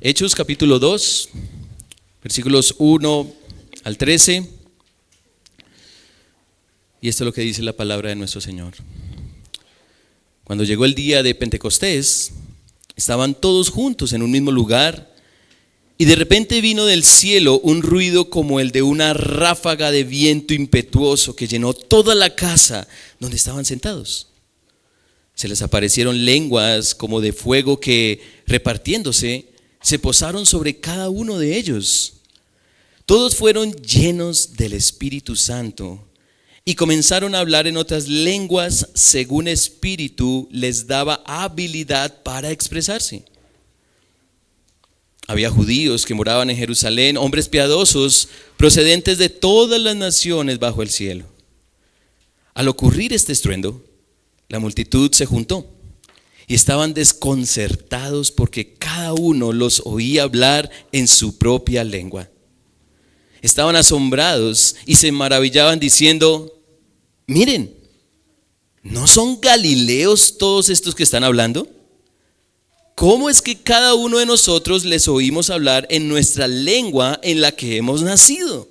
Hechos capítulo 2, versículos 1 al 13. Y esto es lo que dice la palabra de nuestro Señor. Cuando llegó el día de Pentecostés, estaban todos juntos en un mismo lugar, y de repente vino del cielo un ruido como el de una ráfaga de viento impetuoso que llenó toda la casa donde estaban sentados. Se les aparecieron lenguas como de fuego que, repartiéndose, se posaron sobre cada uno de ellos. Todos fueron llenos del Espíritu Santo y comenzaron a hablar en otras lenguas según Espíritu les daba habilidad para expresarse. Había judíos que moraban en Jerusalén, hombres piadosos procedentes de todas las naciones bajo el cielo. Al ocurrir este estruendo, la multitud se juntó y estaban desconcertados porque cada uno los oía hablar en su propia lengua. Estaban asombrados y se maravillaban diciendo: miren, ¿no son galileos todos estos que están hablando? ¿Cómo es que cada uno de nosotros les oímos hablar en nuestra lengua en la que hemos nacido?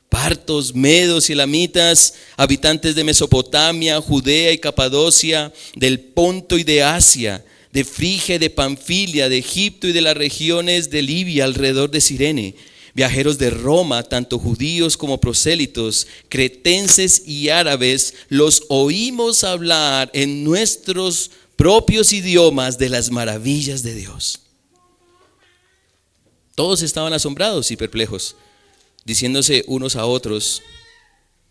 Partos, medos y elamitas, habitantes de Mesopotamia, Judea y Capadocia, del Ponto y de Asia, de Frigia y de Panfilia, de Egipto y de las regiones de Libia alrededor de Cirene, viajeros de Roma, tanto judíos como prosélitos, cretenses y árabes, los oímos hablar en nuestros propios idiomas de las maravillas de Dios. Todos estaban asombrados y perplejos, diciéndose unos a otros: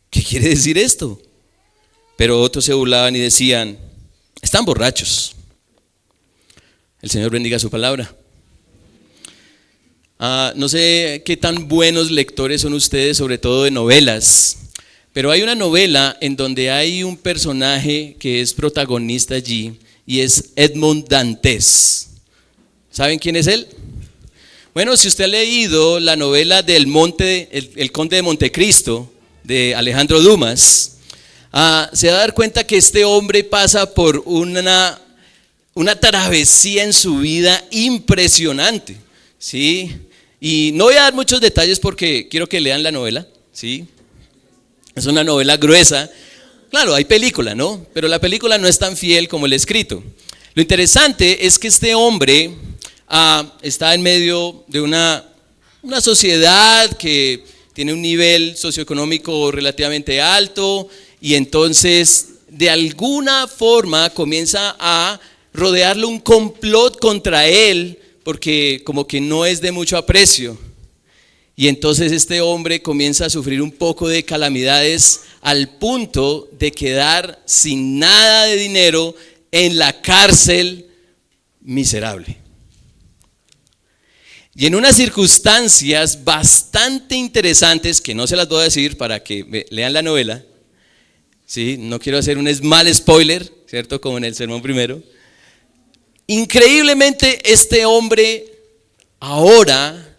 ¿qué quiere decir esto? Pero otros se burlaban y decían: están borrachos. El Señor bendiga su palabra. No sé qué tan buenos lectores son ustedes, sobre todo de novelas, pero hay una novela en donde hay un personaje que es protagonista allí y es Edmond Dantes. ¿Saben quién es él? Bueno, si usted ha leído la novela del El Conde de Montecristo, de Alejandro Dumas, se va a dar cuenta que este hombre pasa por una travesía en su vida impresionante, ¿sí? Y no voy a dar muchos detalles porque quiero que lean la novela, ¿sí? Es una novela gruesa. Claro, hay película, ¿no? Pero la película no es tan fiel como el escrito. Lo interesante es que este hombre está en medio de una sociedad que tiene un nivel socioeconómico relativamente alto, y entonces de alguna forma comienza a rodearle un complot contra él, porque como que no es de mucho aprecio. Y entonces este hombre comienza a sufrir un poco de calamidades al punto de quedar sin nada de dinero en la cárcel, miserable. Y en unas circunstancias bastante interesantes, que no se las voy a decir para que lean la novela, ¿sí? No quiero hacer un mal spoiler, ¿cierto? Como en el sermón primero. Increíblemente, este hombre ahora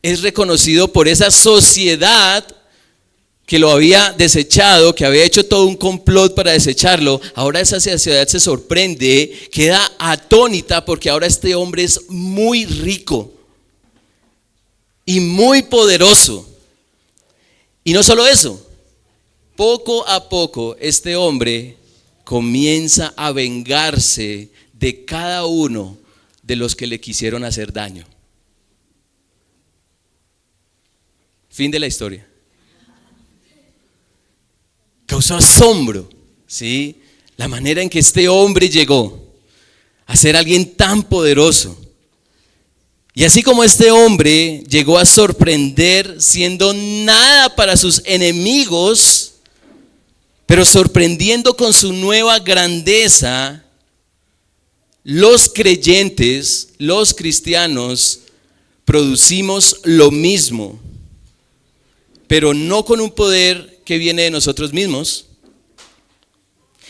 es reconocido por esa sociedad que lo había desechado, que había hecho todo un complot para desecharlo. Ahora esa sociedad se sorprende, queda atónita, porque ahora este hombre es muy rico y muy poderoso. Y no solo eso, poco a poco este hombre comienza a vengarse de cada uno de los que le quisieron hacer daño. Fin de la historia. Causó asombro, ¿sí? La manera en que este hombre llegó a ser alguien tan poderoso. Y así como este hombre llegó a sorprender siendo nada para sus enemigos, pero sorprendiendo con su nueva grandeza, los creyentes, los cristianos, producimos lo mismo, pero no con un poder que viene de nosotros mismos,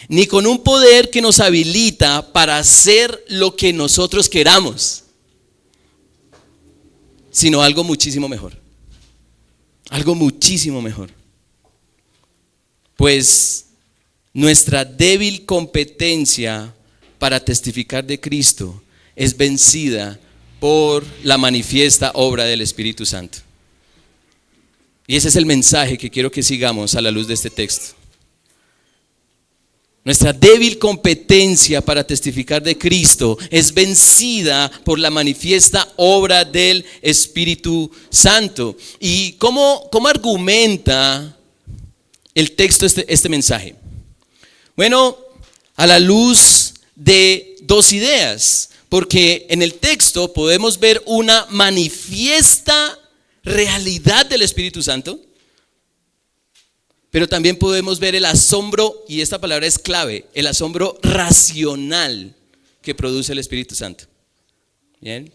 ni con un poder que nos habilita para hacer lo que nosotros queramos, sino algo muchísimo mejor. Algo muchísimo mejor. Pues nuestra débil competencia para testificar de Cristo es vencida por la manifiesta obra del Espíritu Santo. Y ese es el mensaje que quiero que sigamos a la luz de este texto. Nuestra débil competencia para testificar de Cristo es vencida por la manifiesta obra del Espíritu Santo. ¿Y cómo argumenta el texto este mensaje? Bueno, a la luz de dos ideas, porque en el texto podemos ver una manifiesta realidad del Espíritu Santo, pero también podemos ver el asombro, y esta palabra es clave, el asombro racional que produce el Espíritu Santo. ¿Bien?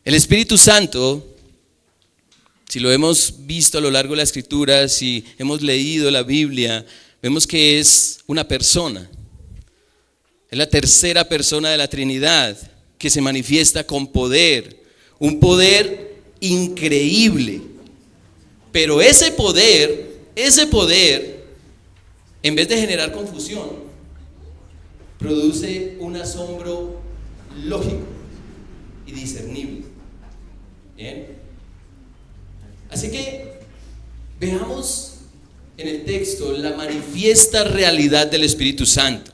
El Espíritu Santo, si lo hemos visto a lo largo de la Escritura, si hemos leído la Biblia, vemos que es una persona. Es la tercera persona de la Trinidad que se manifiesta con poder, un poder increíble. Pero ese poder, en vez de generar confusión, produce un asombro lógico y discernible. ¿Bien? Así que veamos en el texto la manifiesta realidad del Espíritu Santo.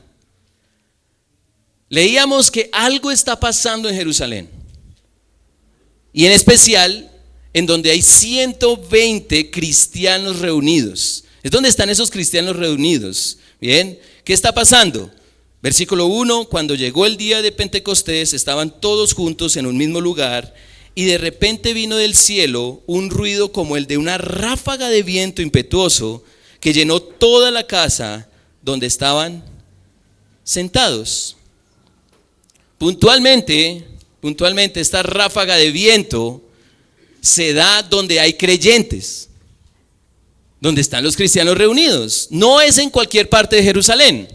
Leíamos que algo está pasando en Jerusalén, y en especial en donde hay 120 cristianos reunidos. ¿Es donde están esos cristianos reunidos? Bien, ¿qué está pasando? Versículo 1, cuando llegó el día de Pentecostés, estaban todos juntos en un mismo lugar, y de repente vino del cielo un ruido como el de una ráfaga de viento impetuoso que llenó toda la casa donde estaban sentados. Puntualmente, esta ráfaga de viento se da donde hay creyentes, donde están los cristianos reunidos. No es en cualquier parte de Jerusalén,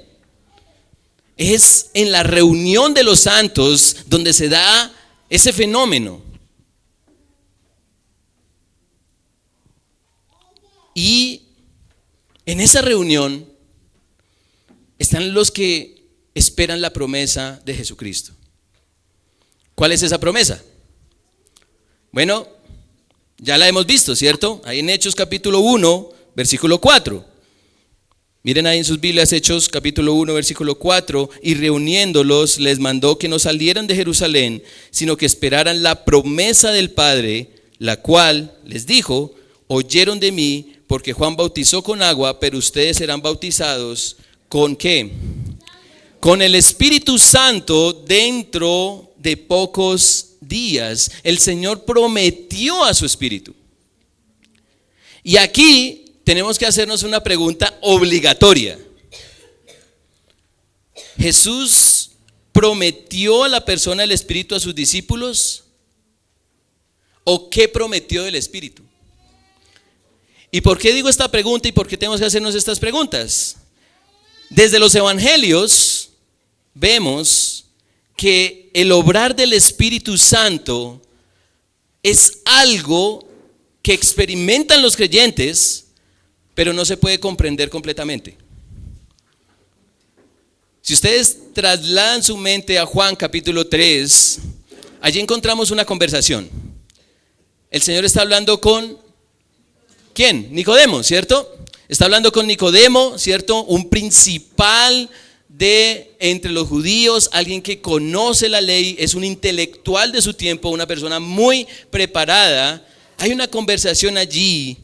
es en la reunión de los santos donde se da ese fenómeno. Y en esa reunión están los que esperan la promesa de Jesucristo. ¿Cuál es esa promesa? Bueno, ya la hemos visto, ¿cierto? Ahí en Hechos capítulo 1, versículo 4. Miren ahí en sus Biblias, Hechos capítulo 1, versículo 4. Y reuniéndolos les mandó que no salieran de Jerusalén, sino que esperaran la promesa del Padre, la cual les dijo: oyeron de mí, porque Juan bautizó con agua, pero ustedes serán bautizados ¿con qué? Con el Espíritu Santo dentro de pocos días. El Señor prometió a su Espíritu. Y aquí tenemos que hacernos una pregunta obligatoria. ¿Jesús prometió a la persona del Espíritu a sus discípulos? ¿O qué prometió del Espíritu? ¿Y por qué digo esta pregunta y por qué tenemos que hacernos estas preguntas? Desde los evangelios vemos que el obrar del Espíritu Santo es algo que experimentan los creyentes, pero no se puede comprender completamente. Si ustedes trasladan su mente a Juan capítulo 3, allí encontramos una conversación. El Señor está hablando con ¿quién? Nicodemo, ¿cierto? Está hablando con Nicodemo, ¿cierto? Un principal de entre los judíos, alguien que conoce la ley, es un intelectual de su tiempo, una persona muy preparada. Hay una conversación allí,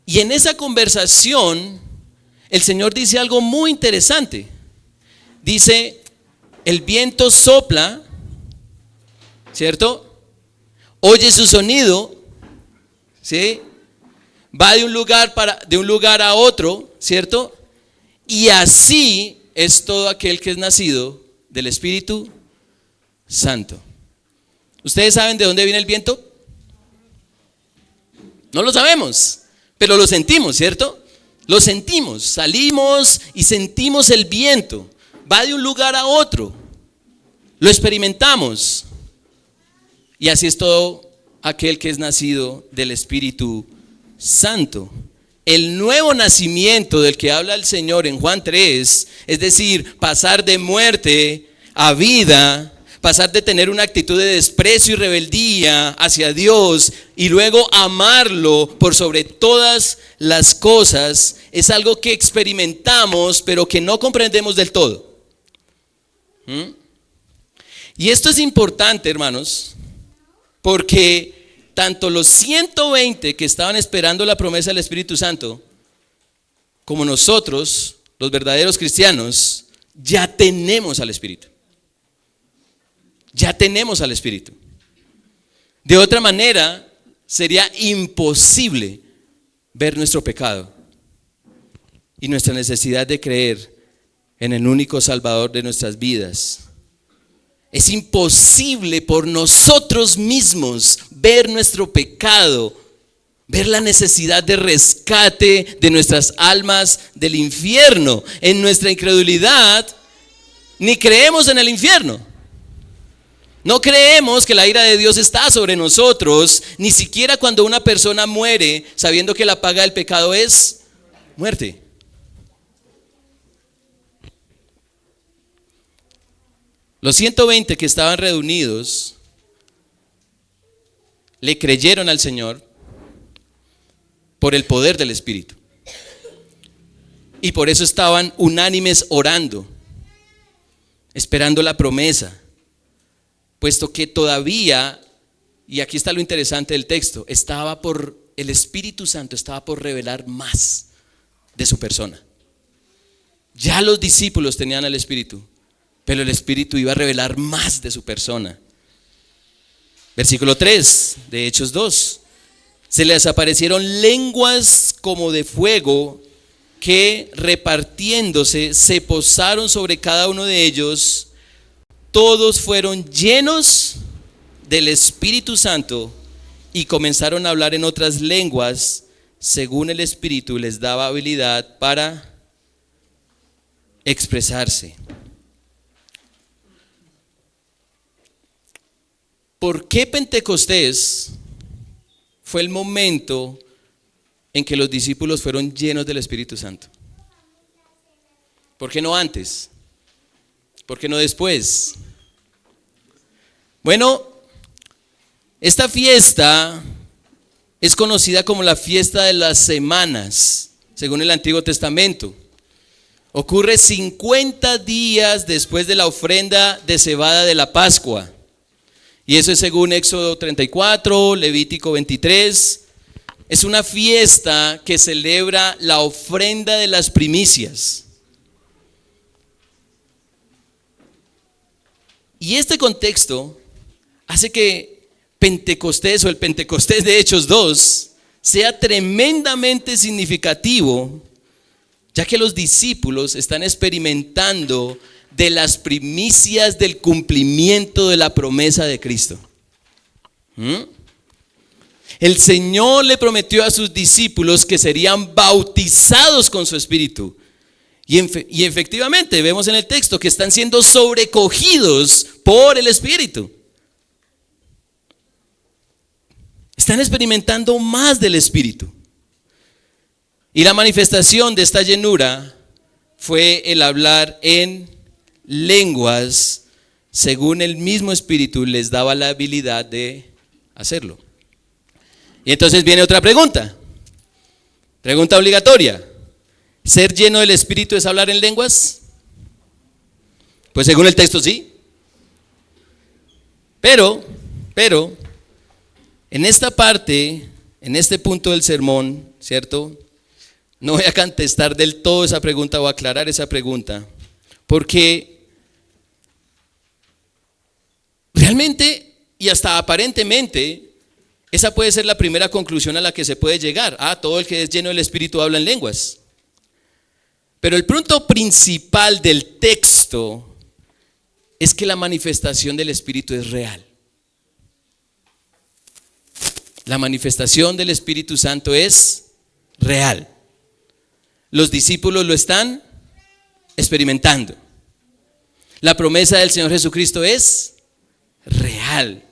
y en esa conversación el Señor dice algo muy interesante. Dice: el viento sopla, ¿cierto? Oye su sonido, ¿sí? Va de un lugar a otro, ¿cierto? Y así es todo aquel que es nacido del Espíritu Santo. ¿Ustedes saben de dónde viene el viento? No lo sabemos, pero lo sentimos, ¿cierto? Lo sentimos, salimos y sentimos el viento. Va de un lugar a otro, lo experimentamos. Y así es todo aquel que es nacido del Espíritu Santo. El nuevo nacimiento del que habla el Señor en Juan 3, es decir, pasar de muerte a vida, pasar de tener una actitud de desprecio y rebeldía hacia Dios y luego amarlo por sobre todas las cosas, es algo que experimentamos pero que no comprendemos del todo. Y esto es importante, hermanos, porque tanto los 120 que estaban esperando la promesa del Espíritu Santo, como nosotros, los verdaderos cristianos, ya tenemos al Espíritu. Ya tenemos al Espíritu. De otra manera, sería imposible ver nuestro pecado y nuestra necesidad de creer en el único Salvador de nuestras vidas. Es imposible por nosotros mismos ver nuestro pecado, ver la necesidad de rescate de nuestras almas del infierno. En nuestra incredulidad, ni creemos en el infierno. No creemos que la ira de Dios está sobre nosotros, ni siquiera cuando una persona muere sabiendo que la paga del pecado es muerte. Los 120 que estaban reunidos le creyeron al Señor por el poder del Espíritu. Y por eso estaban unánimes orando, esperando la promesa. Puesto que todavía, y aquí está lo interesante del texto, el Espíritu Santo estaba por revelar más de su persona. Ya los discípulos tenían al Espíritu, pero el Espíritu iba a revelar más de su persona. Versículo 3 de Hechos 2. Se les aparecieron lenguas como de fuego que repartiéndose se posaron sobre cada uno de ellos. Todos fueron llenos del Espíritu Santo y comenzaron a hablar en otras lenguas según el Espíritu les daba habilidad para expresarse. ¿Por qué Pentecostés fue el momento en que los discípulos fueron llenos del Espíritu Santo? ¿Por qué no antes? ¿Por qué no después? Bueno, esta fiesta es conocida como la fiesta de las semanas, según el Antiguo Testamento. Ocurre 50 días después de la ofrenda de cebada de la Pascua. Y eso es según Éxodo 34, Levítico 23. Es una fiesta que celebra la ofrenda de las primicias. Y este contexto hace que Pentecostés o el Pentecostés de Hechos 2 sea tremendamente significativo, ya que los discípulos están experimentando de las primicias del cumplimiento de la promesa de Cristo. El Señor le prometió a sus discípulos que serían bautizados con su Espíritu. Y efectivamente vemos en el texto que están siendo sobrecogidos por el Espíritu. Están experimentando más del Espíritu. Y la manifestación de esta llenura fue el hablar en lenguas, según el mismo Espíritu les daba la habilidad de hacerlo. Y entonces viene otra pregunta obligatoria. ¿Ser lleno del Espíritu es hablar en lenguas? Pues según el texto sí. Pero, en esta parte, en este punto del sermón, ¿cierto? No voy a contestar del todo esa pregunta o aclarar esa pregunta, porque realmente y hasta aparentemente esa puede ser la primera conclusión a la que se puede llegar. Todo el que es lleno del Espíritu habla en lenguas. Pero el punto principal del texto es que la manifestación del Espíritu es real. La manifestación del Espíritu Santo es real. Los discípulos lo están experimentando. La promesa del Señor Jesucristo es real.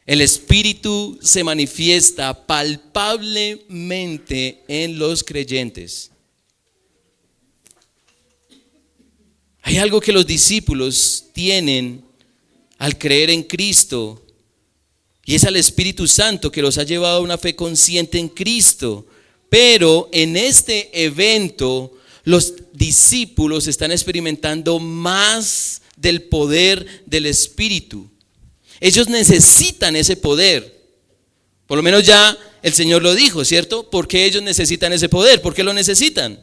El Espíritu se manifiesta palpablemente en los creyentes. Hay algo que los discípulos tienen al creer en Cristo. Y es al Espíritu Santo que los ha llevado a una fe consciente en Cristo. Pero en este evento los discípulos están experimentando más del poder del Espíritu. Ellos necesitan ese poder. Por lo menos ya el Señor lo dijo, ¿cierto? ¿Por qué ellos necesitan ese poder? ¿Por qué lo necesitan?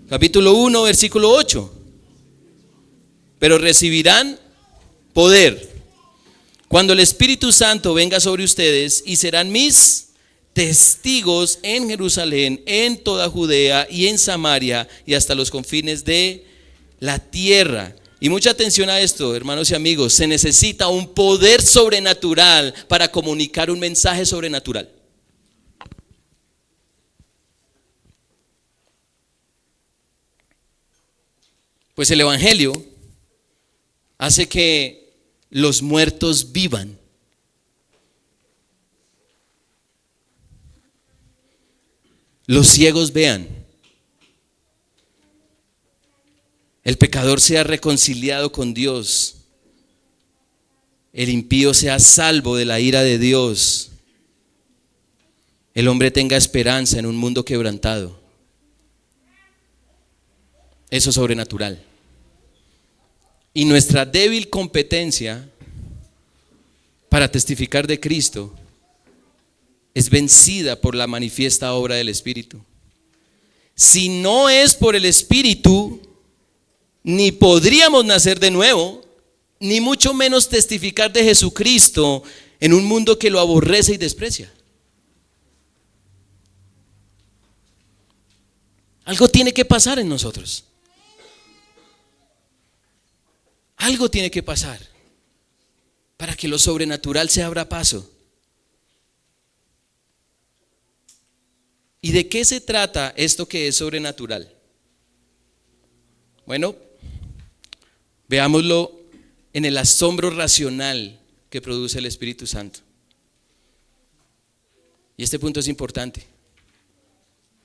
Capítulo 1, versículo 8. Pero recibirán poder cuando el Espíritu Santo venga sobre ustedes, y serán mis testigos en Jerusalén, en toda Judea y en Samaria y hasta los confines de la tierra. Y mucha atención a esto, hermanos y amigos. Se necesita un poder sobrenatural para comunicar un mensaje sobrenatural. Pues el Evangelio hace que los muertos vivan. Los ciegos vean. El pecador sea reconciliado con Dios. El impío sea salvo de la ira de Dios. El hombre tenga esperanza en un mundo quebrantado. Eso es sobrenatural. Y nuestra débil competencia para testificar de Cristo es vencida por la manifiesta obra del Espíritu. Si no es por el Espíritu, ni podríamos nacer de nuevo, ni mucho menos testificar de Jesucristo en un mundo que lo aborrece y desprecia. Algo tiene que pasar en nosotros. Algo tiene que pasar para que lo sobrenatural se abra paso. ¿Y de qué se trata esto que es sobrenatural? Bueno, veámoslo en el asombro racional que produce el Espíritu Santo. Y este punto es importante.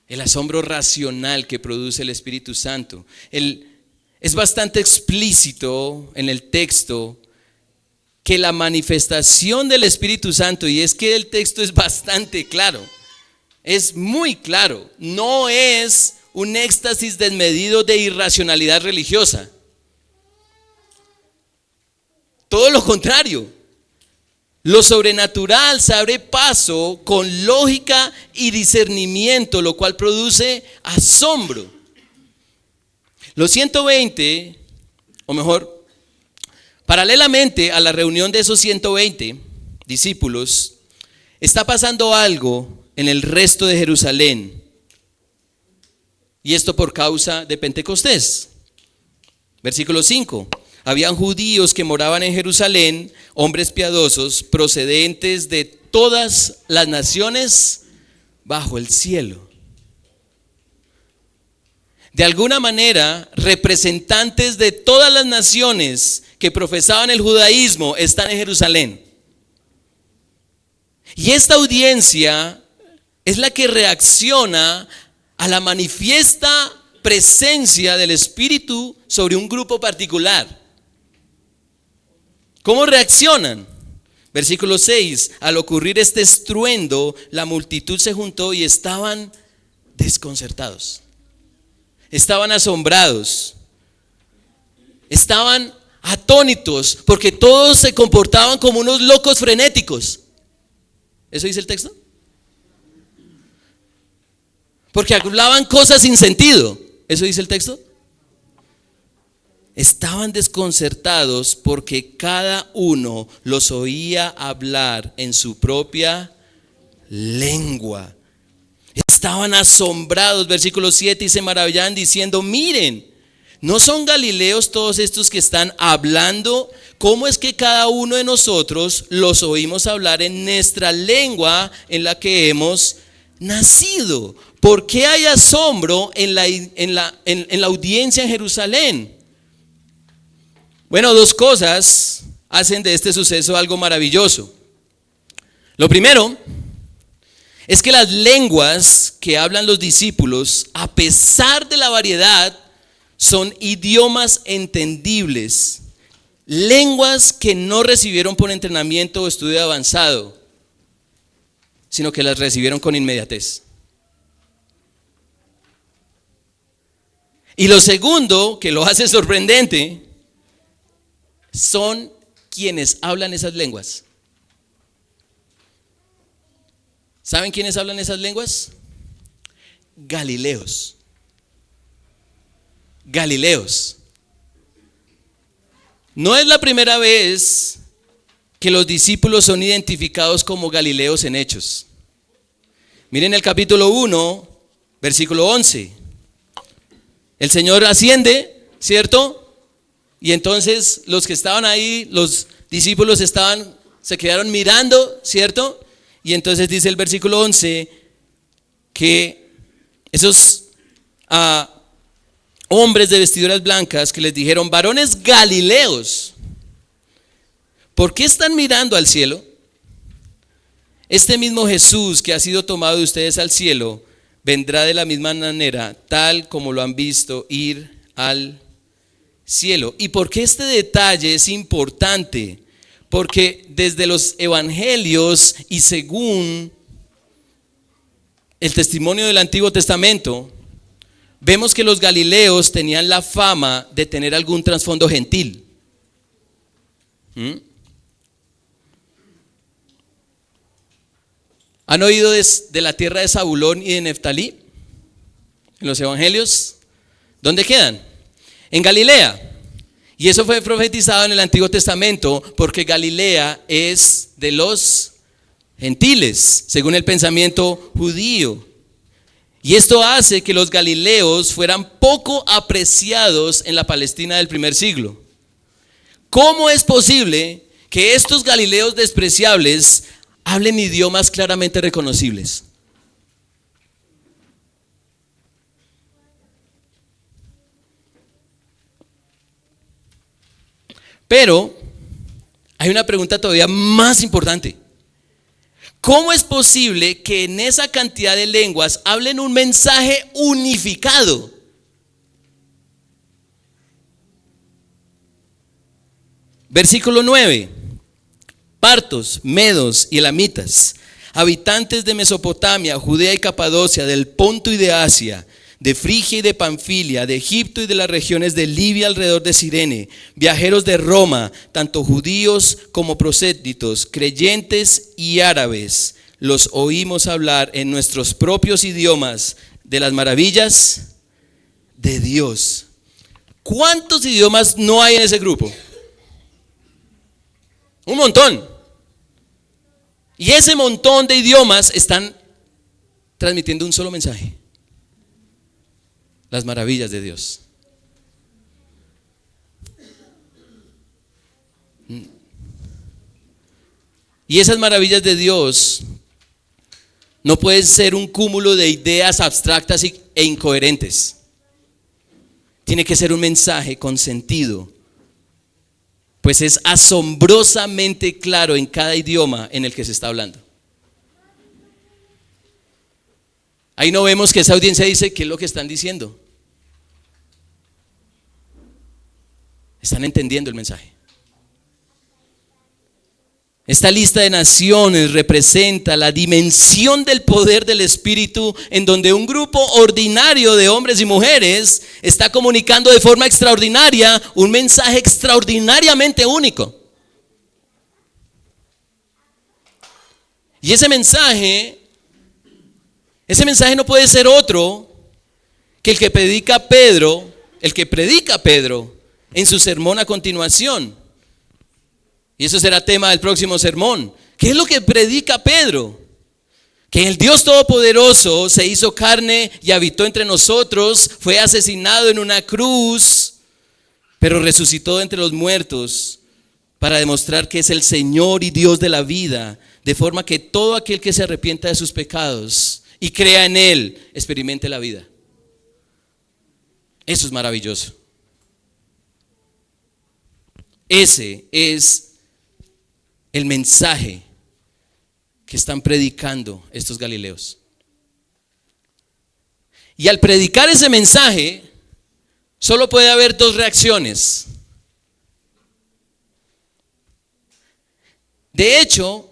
El asombro racional que produce el Espíritu Santo. Es bastante explícito en el texto que la manifestación del Espíritu Santo, y es que el texto es bastante claro, es muy claro, no es un éxtasis desmedido de irracionalidad religiosa. Todo lo contrario, lo sobrenatural se abre paso con lógica y discernimiento, lo cual produce asombro. Los 120, o mejor, paralelamente a la reunión de esos 120 discípulos, está pasando algo en el resto de Jerusalén. Y esto por causa de Pentecostés. Versículo 5. Habían judíos que moraban en Jerusalén, hombres piadosos, procedentes de todas las naciones bajo el cielo. De alguna manera, representantes de todas las naciones que profesaban el judaísmo están en Jerusalén. Y esta audiencia es la que reacciona a la manifiesta presencia del Espíritu sobre un grupo particular. ¿Cómo reaccionan? Versículo 6. Al ocurrir este estruendo, la multitud se juntó y estaban desconcertados. Estaban asombrados, estaban atónitos, porque todos se comportaban como unos locos frenéticos. ¿Eso dice el texto? Porque hablaban cosas sin sentido. ¿Eso dice el texto? Estaban desconcertados porque cada uno los oía hablar en su propia lengua. Estaban asombrados, versículo 7, y se maravillaban diciendo: miren, ¿no son galileos todos estos que están hablando? ¿Cómo es que cada uno de nosotros los oímos hablar en nuestra lengua en la que hemos nacido? ¿Por qué hay asombro en la audiencia en Jerusalén? Bueno, dos cosas hacen de este suceso algo maravilloso. Lo primero es que las lenguas que hablan los discípulos, a pesar de la variedad, son idiomas entendibles. lenguas que no recibieron por entrenamiento o estudio avanzado, sino que las recibieron con inmediatez. Y lo segundo, que lo hace sorprendente, son quienes hablan esas lenguas. ¿Saben quiénes hablan esas lenguas? Galileos. Galileos. No es la primera vez que los discípulos son identificados como galileos en Hechos. Miren el capítulo 1, versículo 11. El Señor asciende, ¿cierto? Y entonces los que estaban ahí, los discípulos se quedaron mirando, ¿cierto? Y entonces dice el versículo 11 que esos hombres de vestiduras blancas que les dijeron: varones galileos, ¿por qué están mirando al cielo? Este mismo Jesús que ha sido tomado de ustedes al cielo vendrá de la misma manera, tal como lo han visto ir al cielo. ¿Y por qué este detalle es importante? Porque desde los evangelios y según el testimonio del Antiguo Testamento, vemos que los galileos tenían la fama de tener algún trasfondo gentil. ¿Han oído de la tierra de Zabulón y de Neftalí? En los evangelios. ¿Dónde quedan? En Galilea. Y eso fue profetizado en el Antiguo Testamento porque Galilea es de los gentiles, según el pensamiento judío. Y esto hace que los galileos fueran poco apreciados en la Palestina del primer siglo. ¿Cómo es posible que estos galileos despreciables hablen idiomas claramente reconocibles? Pero hay una pregunta todavía más importante. ¿Cómo es posible que en esa cantidad de lenguas hablen un mensaje unificado? Versículo 9. Partos, medos y elamitas, habitantes de Mesopotamia, Judea y Capadocia, del Ponto y de Asia, de Frigia y de Panfilia, de Egipto y de las regiones de Libia alrededor de Cirene, viajeros de Roma, tanto judíos como prosélitos, creyentes y árabes, los oímos hablar en nuestros propios idiomas de las maravillas de Dios. ¿Cuántos idiomas no hay en ese grupo? Un montón. Y ese montón de idiomas están transmitiendo un solo mensaje: las maravillas de Dios. Y esas maravillas de Dios no pueden ser un cúmulo de ideas abstractas e incoherentes. Tiene que ser un mensaje con sentido, pues es asombrosamente claro en cada idioma en el que se está hablando. Ahí no vemos que esa audiencia dice: ¿qué es lo que están diciendo? Están entendiendo el mensaje. Esta lista de naciones representa la dimensión del poder del Espíritu, en donde un grupo ordinario de hombres y mujeres está comunicando de forma extraordinaria un mensaje extraordinariamente único. Y ese mensaje no puede ser otro que el que predica Pedro en su sermón a continuación. Y eso será tema del próximo sermón. ¿Qué es lo que predica Pedro? Que el Dios Todopoderoso se hizo carne y habitó entre nosotros, fue asesinado en una cruz, pero resucitó de entre los muertos para demostrar que es el Señor y Dios de la vida, de forma que todo aquel que se arrepienta de sus pecados y crea en Él, experimente la vida. Eso es maravilloso. Ese es el mensaje que están predicando estos galileos. Y al predicar ese mensaje, solo puede haber dos reacciones. De hecho,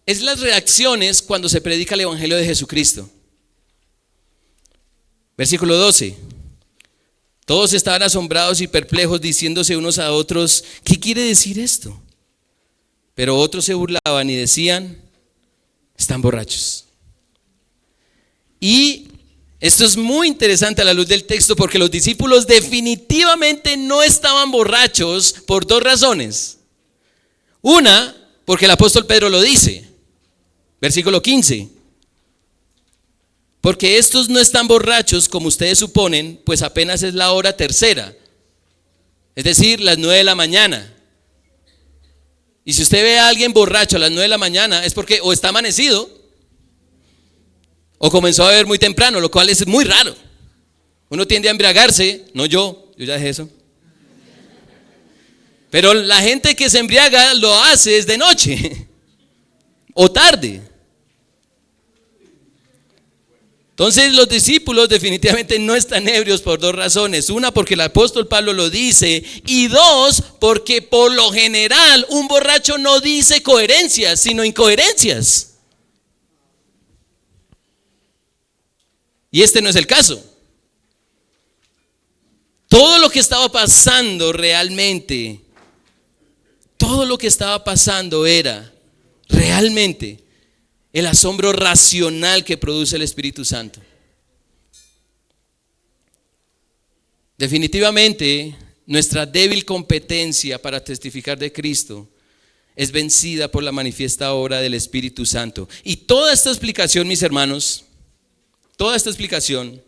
es las reacciones cuando se predica el Evangelio de Jesucristo. Versículo 12. Todos estaban asombrados y perplejos, diciéndose unos a otros, ¿qué quiere decir esto? Pero otros se burlaban y decían, están borrachos. Y esto es muy interesante a la luz del texto, porque los discípulos definitivamente no estaban borrachos por dos razones. Una, porque el apóstol Pedro lo dice, versículo 15. Porque estos no están borrachos como ustedes suponen, pues apenas es la hora tercera, es decir, las 9 de la mañana. Y si usted ve a alguien borracho a las 9 de la mañana, es porque o está amanecido o comenzó a beber muy temprano, lo cual es muy raro. Uno tiende a embriagarse, no yo ya dejé eso. Pero la gente que se embriaga lo hace es de noche o tarde. Entonces los discípulos definitivamente no están ebrios por dos razones. Una, porque el apóstol Pablo lo dice, y dos, porque por lo general un borracho no dice coherencias, sino incoherencias. Y este no es el caso. Todo lo que estaba pasando realmente, todo lo que estaba pasando era realmente el asombro racional que produce el Espíritu Santo. Definitivamente, nuestra débil competencia para testificar de Cristo es vencida por la manifiesta obra del Espíritu Santo. Y toda esta explicación, mis hermanos, toda esta explicación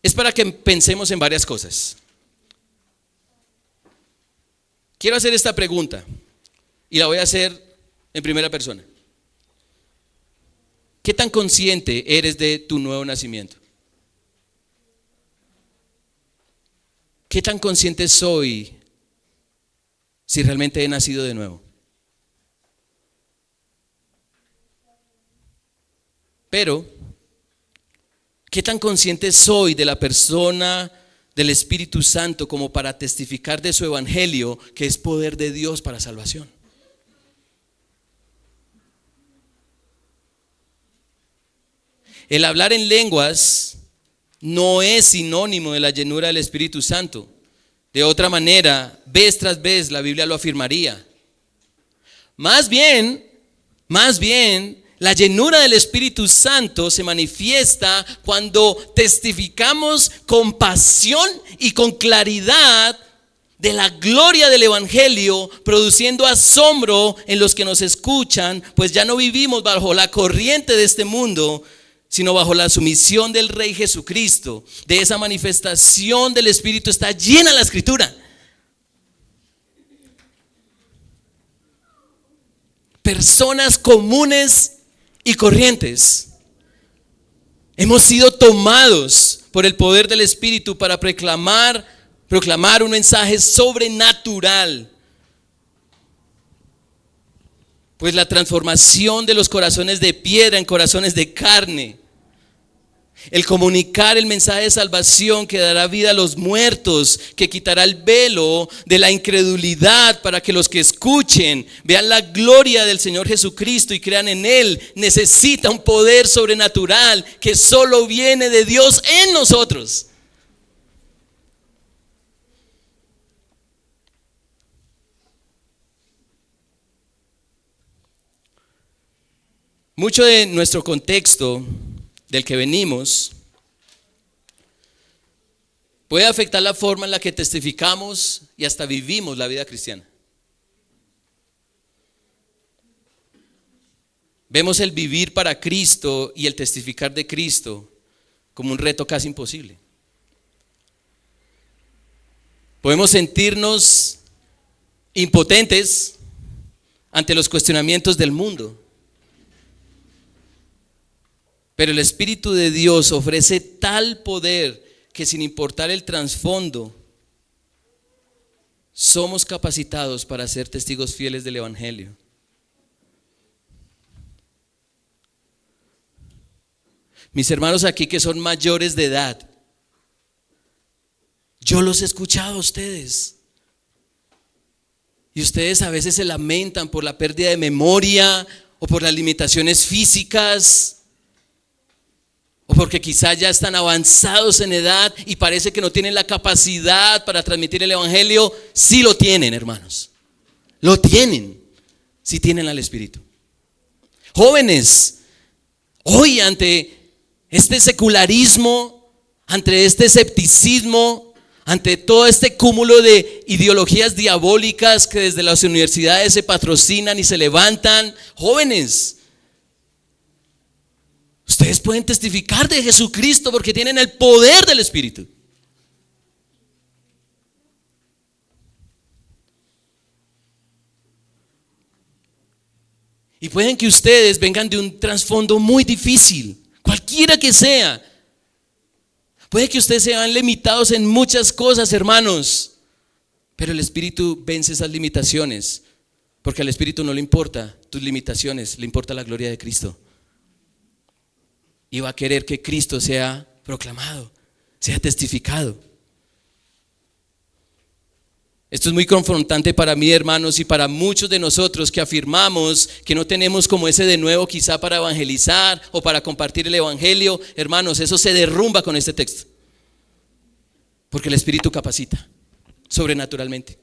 es para que pensemos en varias cosas. Quiero hacer esta pregunta y la voy a hacer en primera persona. ¿Qué tan consciente eres de tu nuevo nacimiento? ¿Qué tan consciente soy si realmente he nacido de nuevo? Pero, ¿qué tan consciente soy de la persona del Espíritu Santo como para testificar de su evangelio, que es poder de Dios para salvación? El hablar en lenguas no es sinónimo de la llenura del Espíritu Santo. De otra manera, vez tras vez la Biblia lo afirmaría. Más bien, la llenura del Espíritu Santo se manifiesta cuando testificamos con pasión y con claridad de la gloria del evangelio, produciendo asombro en los que nos escuchan, pues ya no vivimos bajo la corriente de este mundo, sino bajo la sumisión del Rey Jesucristo. De esa manifestación del Espíritu está llena la Escritura. Personas comunes y corrientes hemos sido tomados por el poder del Espíritu para proclamar un mensaje sobrenatural. Pues la transformación de los corazones de piedra en corazones de carne, el comunicar el mensaje de salvación que dará vida a los muertos, que quitará el velo de la incredulidad para que los que escuchen vean la gloria del Señor Jesucristo y crean en Él, necesita un poder sobrenatural que solo viene de Dios en nosotros. Mucho de nuestro contexto del que venimos puede afectar la forma en la que testificamos y hasta vivimos la vida cristiana. Vemos el vivir para Cristo y el testificar de Cristo como un reto casi imposible. Podemos sentirnos impotentes ante los cuestionamientos del mundo. Pero el Espíritu de Dios ofrece tal poder que sin importar el trasfondo, somos capacitados para ser testigos fieles del Evangelio. Mis hermanos aquí que son mayores de edad, yo los he escuchado a ustedes. Y ustedes a veces se lamentan por la pérdida de memoria o por las limitaciones físicas o porque quizá ya están avanzados en edad y parece que no tienen la capacidad para transmitir el evangelio. Sí lo tienen, hermanos. Lo tienen, si tienen al Espíritu. Jóvenes, hoy ante este secularismo, ante este escepticismo, ante todo este cúmulo de ideologías diabólicas que desde las universidades se patrocinan y se levantan, jóvenes, ustedes pueden testificar de Jesucristo porque tienen el poder del Espíritu. Y pueden que ustedes vengan de un trasfondo muy difícil, cualquiera que sea. Puede que ustedes sean limitados en muchas cosas, hermanos, pero el Espíritu vence esas limitaciones, porque al Espíritu no le importa tus limitaciones, le importa la gloria de Cristo. Y va a querer que Cristo sea proclamado, sea testificado. Esto es muy confrontante para mí, hermanos, y para muchos de nosotros que afirmamos que no tenemos como ese de nuevo quizá para evangelizar o para compartir el evangelio. Hermanos, eso se derrumba con este texto, porque el Espíritu capacita sobrenaturalmente.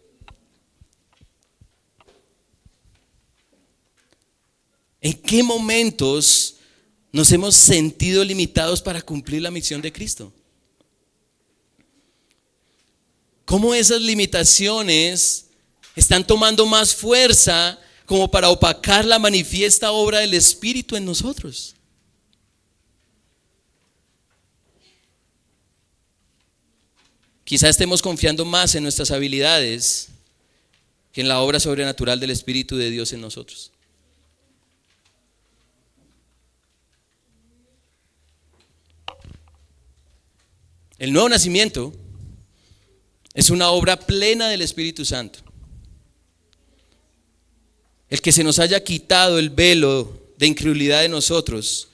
¿En qué momentos nos hemos sentido limitados para cumplir la misión de Cristo? ¿Cómo esas limitaciones están tomando más fuerza como para opacar la manifiesta obra del Espíritu en nosotros? Quizá estemos confiando más en nuestras habilidades que en la obra sobrenatural del Espíritu de Dios en nosotros. El nuevo nacimiento es una obra plena del Espíritu Santo. El que se nos haya quitado el velo de incredulidad de nosotros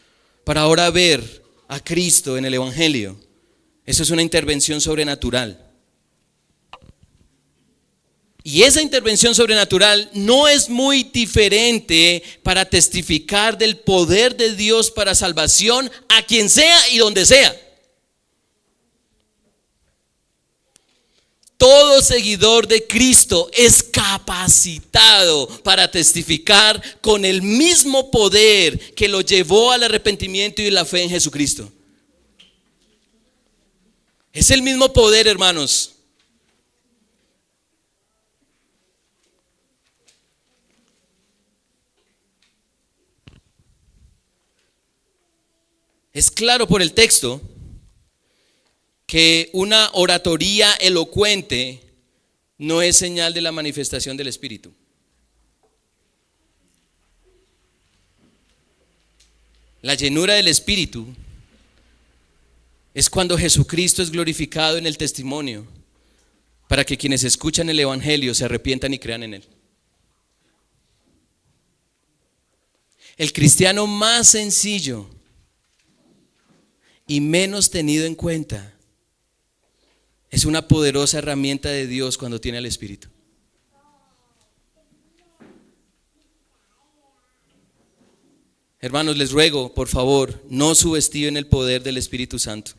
para ahora ver a Cristo en el evangelio, eso es una intervención sobrenatural. Y esa intervención sobrenatural no es muy diferente para testificar del poder de Dios para salvación a quien sea y donde sea. Todo seguidor de Cristo es capacitado para testificar con el mismo poder que lo llevó al arrepentimiento y la fe en Jesucristo. Es el mismo poder, hermanos. Es claro por el texto que una oratoría elocuente no es señal de la manifestación del Espíritu. La llenura del Espíritu es cuando Jesucristo es glorificado en el testimonio, para que quienes escuchan el evangelio se arrepientan y crean en él. El cristiano más sencillo y menos tenido en cuenta es una poderosa herramienta de Dios cuando tiene al Espíritu. Hermanos, les ruego, por favor, no subestimen el poder del Espíritu Santo.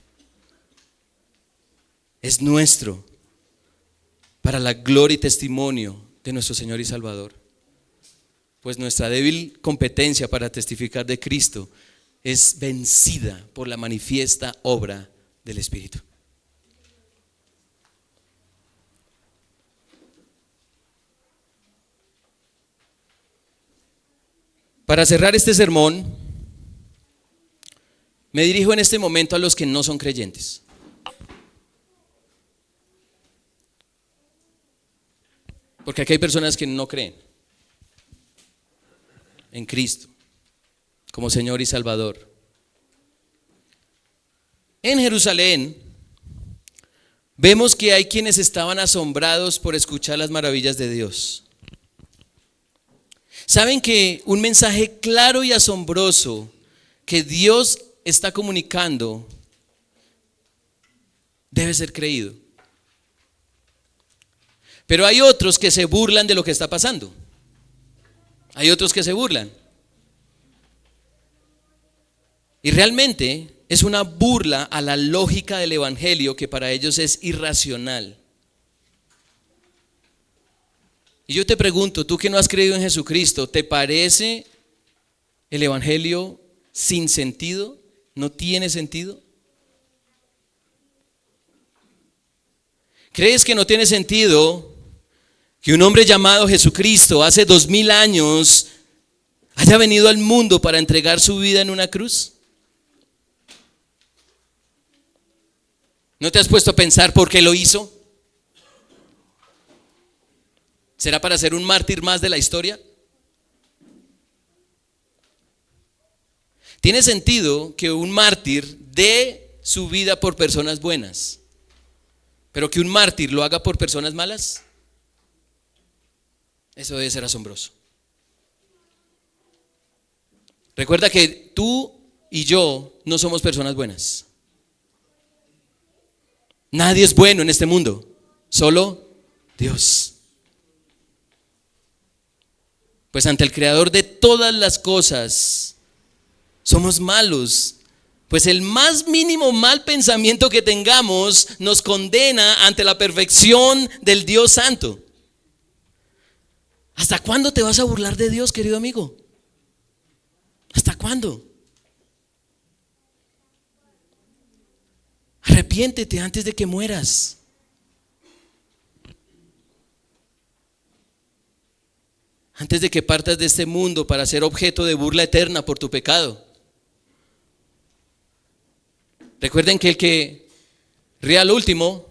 Es nuestro, para la gloria y testimonio de nuestro Señor y Salvador. Pues nuestra débil competencia para testificar de Cristo es vencida por la manifiesta obra del Espíritu. Para cerrar este sermón, me dirijo en este momento a los que no son creyentes. Porque aquí hay personas que no creen en Cristo como Señor y Salvador. En Jerusalén vemos que hay quienes estaban asombrados por escuchar las maravillas de Dios. ¿Saben que un mensaje claro y asombroso que Dios está comunicando debe ser creído? Pero hay otros que se burlan de lo que está pasando. Hay otros que se burlan. Y realmente es una burla a la lógica del evangelio que para ellos es irracional. Y yo te pregunto, tú que no has creído en Jesucristo, ¿te parece el evangelio sin sentido? ¿No tiene sentido? ¿Crees que no tiene sentido que un hombre llamado Jesucristo hace 2000 años haya venido al mundo para entregar su vida en una cruz? ¿No te has puesto a pensar por qué lo hizo? ¿Será para ser un mártir más de la historia? ¿Tiene sentido que un mártir dé su vida por personas buenas, pero que un mártir lo haga por personas malas? Eso debe ser asombroso. Recuerda que tú y yo no somos personas buenas. Nadie es bueno en este mundo, solo Dios. Pues ante el Creador de todas las cosas, somos malos. Pues el más mínimo mal pensamiento que tengamos nos condena ante la perfección del Dios Santo. ¿Hasta cuándo te vas a burlar de Dios, querido amigo? ¿Hasta cuándo? Arrepiéntete antes de que mueras. Antes de que partas de este mundo para ser objeto de burla eterna por tu pecado. Recuerden que el que ríe al último,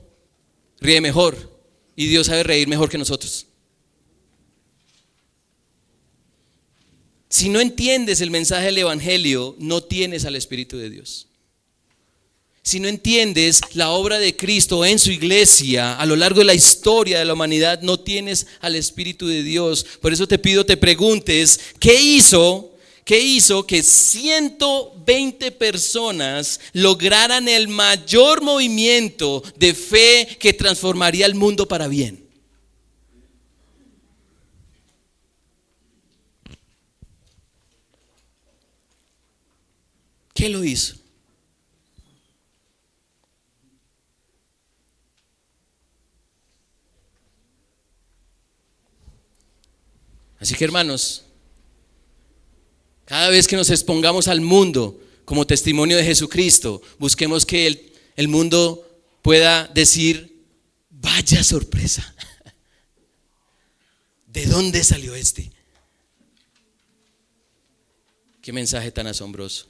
ríe mejor. Y Dios sabe reír mejor que nosotros. Si no entiendes el mensaje del evangelio, no tienes al Espíritu de Dios. Si no entiendes la obra de Cristo en su iglesia a lo largo de la historia de la humanidad, no tienes al Espíritu de Dios. Por eso te pido, te preguntes, ¿qué hizo que 120 personas lograran el mayor movimiento de fe que transformaría el mundo para bien? ¿Qué lo hizo? Así que, hermanos, cada vez que nos expongamos al mundo como testimonio de Jesucristo, busquemos que el mundo pueda decir: vaya sorpresa, ¿de dónde salió este? Qué mensaje tan asombroso.